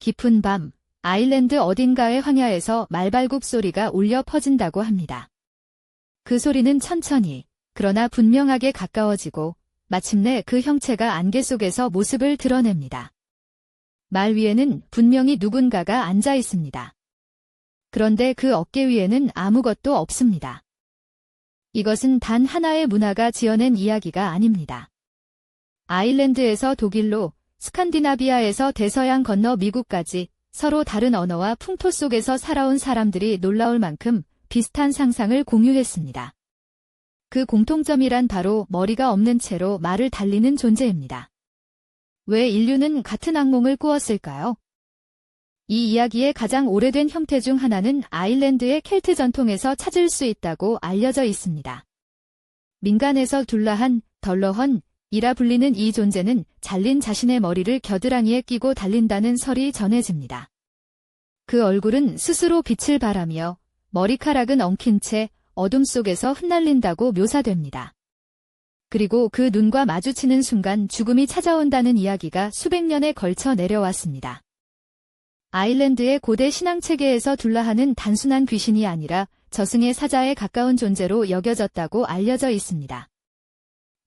깊은 밤, 아일랜드 어딘가의 황야에서 말발굽 소리가 울려 퍼진다고 합니다. 그 소리는 천천히, 그러나 분명하게 가까워지고 마침내 그 형체가 안개 속에서 모습을 드러냅니다. 말 위에는 분명히 누군가가 앉아 있습니다. 그런데 그 어깨 위에는 아무것도 없습니다. 이것은 단 하나의 문화가 지어낸 이야기가 아닙니다. 아일랜드에서 독일로, 스칸디나비아에서 대서양 건너 미국까지 서로 다른 언어와 풍토 속에서 살아온 사람들이 놀라울 만큼 비슷한 상상을 공유했습니다. 그 공통점이란 바로 머리가 없는 채로 말을 달리는 존재입니다. 왜 인류는 같은 악몽을 꾸었을까요? 이 이야기의 가장 오래된 형태 중 하나는 아일랜드의 켈트 전통에서 찾을 수 있다고 알려져 있습니다. 민간에서 둘라한, 덜러헌, 이라 불리는 이 존재는 잘린 자신의 머리를 겨드랑이에 끼고 달린다는 설이 전해집니다. 그 얼굴은 스스로 빛을 발하며 머리카락은 엉킨 채 어둠 속에서 흩날린다고 묘사됩니다. 그리고 그 눈과 마주치는 순간 죽음이 찾아온다는 이야기가 수백 년에 걸쳐 내려왔습니다. 아일랜드의 고대 신앙체계에서 둘라하는 단순한 귀신이 아니라 저승의 사자에 가까운 존재로 여겨졌다고 알려져 있습니다.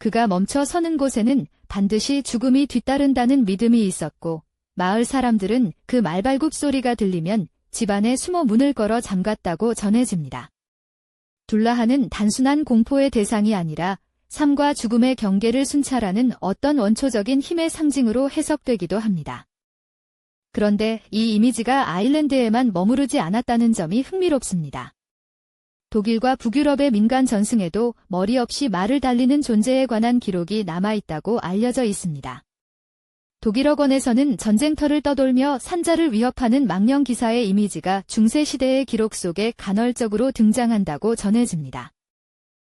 그가 멈춰 서는 곳에는 반드시 죽음이 뒤따른다는 믿음이 있었고, 마을 사람들은 그 말발굽 소리가 들리면 집안에 숨어 문을 걸어 잠갔다고 전해집니다. 둘라하는 단순한 공포의 대상이 아니라 삶과 죽음의 경계를 순찰하는 어떤 원초적인 힘의 상징으로 해석되기도 합니다. 그런데 이 이미지가 아일랜드에만 머무르지 않았다는 점이 흥미롭습니다. 독일과 북유럽의 민간 전승에도 머리 없이 말을 달리는 존재에 관한 기록이 남아있다고 알려져 있습니다. 독일어권에서는 전쟁터를 떠돌며 산자를 위협하는 망령 기사의 이미지가 중세시대의 기록 속에 간헐적으로 등장한다고 전해집니다.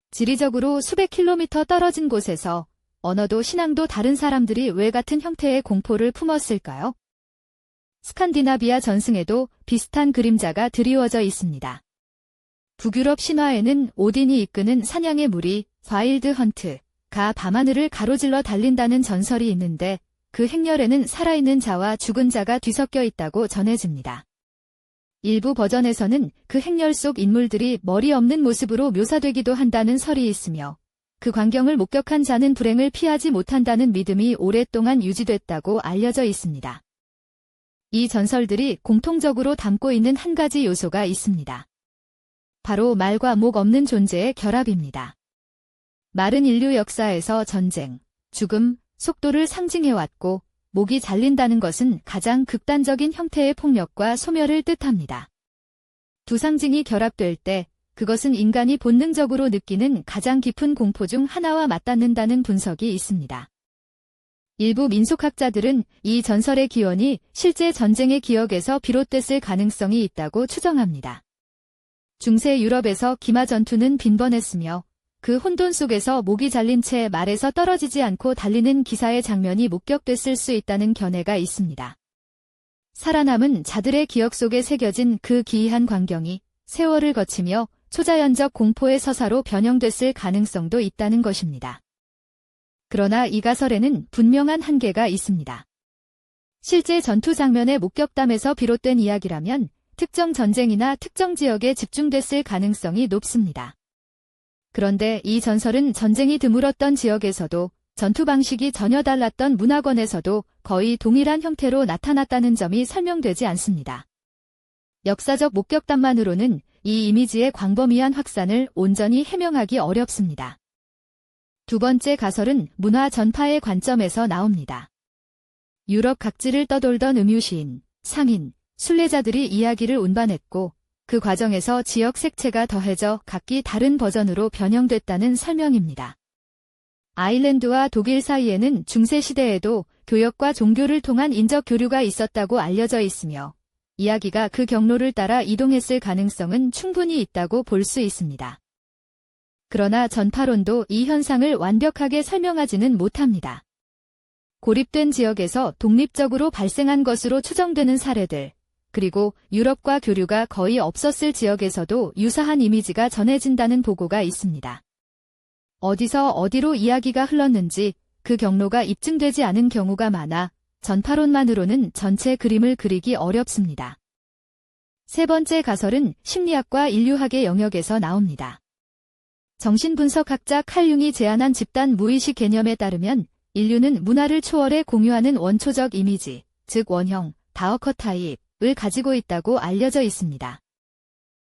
지리적으로 수백 킬로미터 떨어진 곳에서 언어도 신앙도 다른 사람들이 왜 같은 형태의 공포를 품었을까요? 스칸디나비아 전승에도 비슷한 그림자가 드리워져 있습니다. 북유럽 신화에는 오딘이 이끄는 사냥의 무리, 와일드 헌트가 밤하늘을 가로질러 달린다는 전설이 있는데 그 행렬에는 살아있는 자와 죽은 자가 뒤섞여 있다고 전해집니다. 일부 버전에서는 그 행렬 속 인물들이 머리 없는 모습으로 묘사되기도 한다는 설이 있으며 그 광경을 목격한 자는 불행을 피하지 못한다는 믿음이 오랫동안 유지됐다고 알려져 있습니다. 이 전설들이 공통적으로 담고 있는 한 가지 요소가 있습니다. 바로 말과 목 없는 존재의 결합입니다. 말은 인류 역사에서 전쟁, 죽음, 속도를 상징해왔고 목이 잘린다는 것은 가장 극단적인 형태의 폭력과 소멸을 뜻합니다. 두 상징이 결합될 때 그것은 인간이 본능적으로 느끼는 가장 깊은 공포 중 하나와 맞닿는다는 분석이 있습니다. 일부 민속학자들은 이 전설의 기원이 실제 전쟁의 기억에서 비롯됐을 가능성이 있다고 추정합니다. 중세 유럽에서 기마 전투는 빈번했으며 그 혼돈 속에서 목이 잘린 채 말에서 떨어지지 않고 달리는 기사의 장면이 목격됐을 수 있다는 견해가 있습니다. 살아남은 자들의 기억 속에 새겨진 그 기이한 광경이 세월을 거치며 초자연적 공포의 서사로 변형됐을 가능성도 있다는 것입니다. 그러나 이 가설에는 분명한 한계가 있습니다. 실제 전투 장면의 목격담에서 비롯된 이야기라면 특정 전쟁이나 특정 지역에 집중됐을 가능성이 높습니다. 그런데 이 전설은 전쟁이 드물었던 지역에서도 전투 방식이 전혀 달랐던 문화권에서도 거의 동일한 형태로 나타났다는 점이 설명되지 않습니다. 역사적 목격담만으로는 이 이미지의 광범위한 확산을 온전히 해명하기 어렵습니다. 두 번째 가설은 문화 전파의 관점에서 나옵니다. 유럽 각지를 떠돌던 음유시인, 상인, 순례자들이 이야기를 운반했고 그 과정에서 지역 색채가 더해져 각기 다른 버전으로 변형됐다는 설명입니다. 아일랜드와 독일 사이에는 중세시대에도 교역과 종교를 통한 인적 교류가 있었다고 알려져 있으며 이야기가 그 경로를 따라 이동했을 가능성은 충분히 있다고 볼 수 있습니다. 그러나 전파론도 이 현상을 완벽하게 설명하지는 못합니다. 고립된 지역에서 독립적으로 발생한 것으로 추정되는 사례들, 그리고 유럽과 교류가 거의 없었을 지역에서도 유사한 이미지가 전해진다는 보고가 있습니다. 어디서 어디로 이야기가 흘렀는지 그 경로가 입증되지 않은 경우가 많아 전파론만으로는 전체 그림을 그리기 어렵습니다. 세 번째 가설은 심리학과 인류학의 영역에서 나옵니다. 정신분석학자 칼 융이 제안한 집단 무의식 개념에 따르면 인류는 문화를 초월해 공유하는 원초적 이미지, 즉 원형, 다어커타입을 가지고 있다고 알려져 있습니다.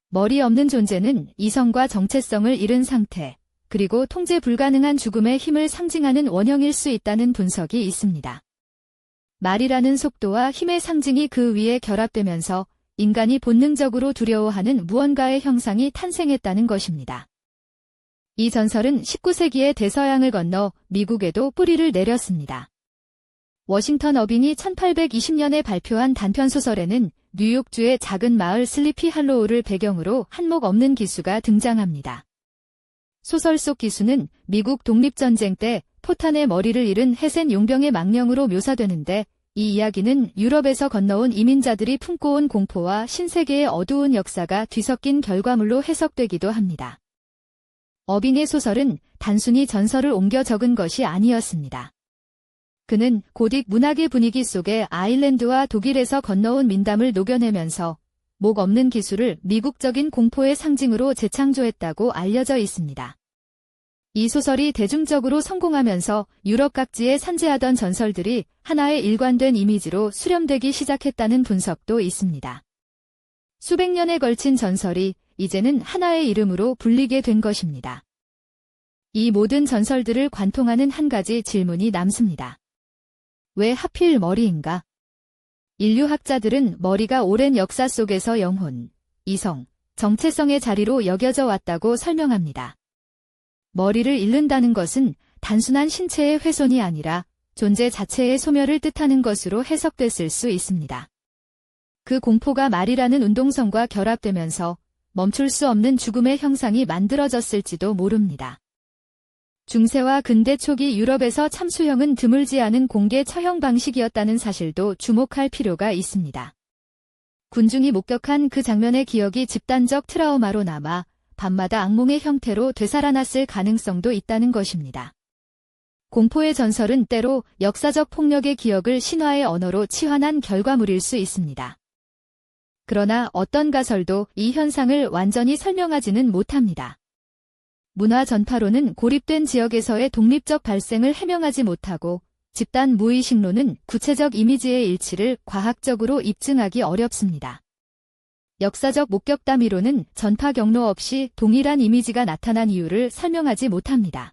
머리 없는 존재는 이성과 정체성을 잃은 상태, 그리고 통제 불가능한 죽음의 힘을 상징하는 원형일 수 있다는 분석이 있습니다. 말이라는 속도와 힘의 상징이 그 위에 결합되면서 인간이 본능적으로 두려워하는 무언가의 형상이 탄생했다는 것입니다. 이 전설은 19세기의 대서양을 건너 미국에도 뿌리를 내렸습니다. 워싱턴 어빙이 1820년에 발표한 단편소설에는 뉴욕주의 작은 마을 슬리피 할로우를 배경으로 한몫 없는 기수가 등장합니다. 소설 속 기수는 미국 독립전쟁 때 포탄에 머리를 잃은 해센 용병의 망령으로 묘사되는데 이 이야기는 유럽에서 건너온 이민자들이 품고 온 공포와 신세계의 어두운 역사가 뒤섞인 결과물로 해석되기도 합니다. 어빙의 소설은 단순히 전설을 옮겨 적은 것이 아니었습니다. 그는 고딕 문학의 분위기 속에 아일랜드와 독일에서 건너온 민담을 녹여내면서 목 없는 기술을 미국적인 공포의 상징으로 재창조했다고 알려져 있습니다. 이 소설이 대중적으로 성공하면서 유럽 각지에 산재하던 전설들이 하나의 일관된 이미지로 수렴되기 시작했다는 분석도 있습니다. 수백 년에 걸친 전설이 이제는 하나의 이름으로 불리게 된 것입니다. 이 모든 전설들을 관통하는 한 가지 질문이 남습니다. 왜 하필 머리인가? 인류학자들은 머리가 오랜 역사 속에서 영혼, 이성, 정체성의 자리로 여겨져 왔다고 설명합니다. 머리를 잃는다는 것은 단순한 신체의 훼손이 아니라 존재 자체의 소멸을 뜻하는 것으로 해석됐을 수 있습니다. 그 공포가 말이라는 운동성과 결합되면서 멈출 수 없는 죽음의 형상이 만들어졌을지도 모릅니다. 중세와 근대 초기 유럽에서 참수형은 드물지 않은 공개 처형 방식이었다는 사실도 주목할 필요가 있습니다. 군중이 목격한 그 장면의 기억이 집단적 트라우마로 남아 밤마다 악몽의 형태로 되살아났을 가능성도 있다는 것입니다. 공포의 전설은 때로 역사적 폭력의 기억을 신화의 언어로 치환한 결과물일 수 있습니다. 그러나 어떤 가설도 이 현상을 완전히 설명하지는 못합니다. 문화 전파로는 고립된 지역에서의 독립적 발생을 해명하지 못하고 집단 무의식론은 구체적 이미지의 일치를 과학적으로 입증하기 어렵습니다. 역사적 목격담 이론은 전파 경로 없이 동일한 이미지가 나타난 이유를 설명하지 못합니다.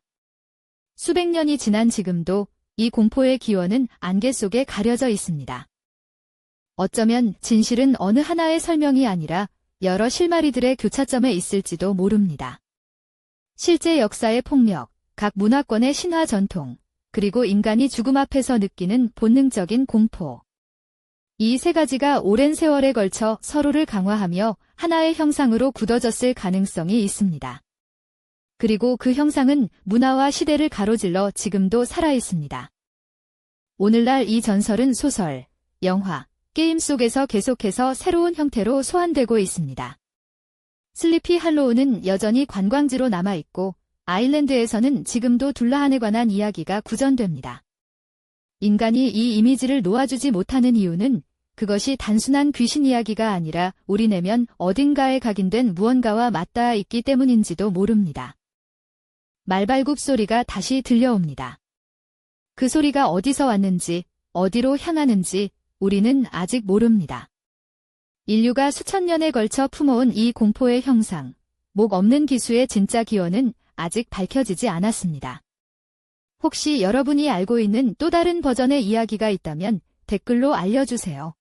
수백 년이 지난 지금도 이 공포의 기원은 안개 속에 가려져 있습니다. 어쩌면 진실은 어느 하나의 설명이 아니라 여러 실마리들의 교차점에 있을지도 모릅니다. 실제 역사의 폭력, 각 문화권의 신화 전통, 그리고 인간이 죽음 앞에서 느끼는 본능적인 공포. 이 세 가지가 오랜 세월에 걸쳐 서로를 강화하며 하나의 형상으로 굳어졌을 가능성이 있습니다. 그리고 그 형상은 문화와 시대를 가로질러 지금도 살아있습니다. 오늘날 이 전설은 소설, 영화, 게임 속에서 계속해서 새로운 형태로 소환되고 있습니다. 슬리피 할로우는 여전히 관광지로 남아있고 아일랜드에서는 지금도 둘라한에 관한 이야기가 구전됩니다. 인간이 이 이미지를 놓아주지 못하는 이유는 그것이 단순한 귀신 이야기가 아니라 우리 내면 어딘가에 각인된 무언가와 맞닿아 있기 때문인지도 모릅니다. 말발굽 소리가 다시 들려옵니다. 그 소리가 어디서 왔는지, 어디로 향하는지 우리는 아직 모릅니다. 인류가 수천 년에 걸쳐 품어온 이 공포의 형상, 목 없는 기수의 진짜 기원은 아직 밝혀지지 않았습니다. 혹시 여러분이 알고 있는 또 다른 버전의 이야기가 있다면 댓글로 알려주세요.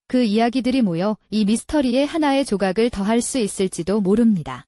그 이야기들이 모여 이 미스터리의 하나의 조각을 더할 수 있을지도 모릅니다.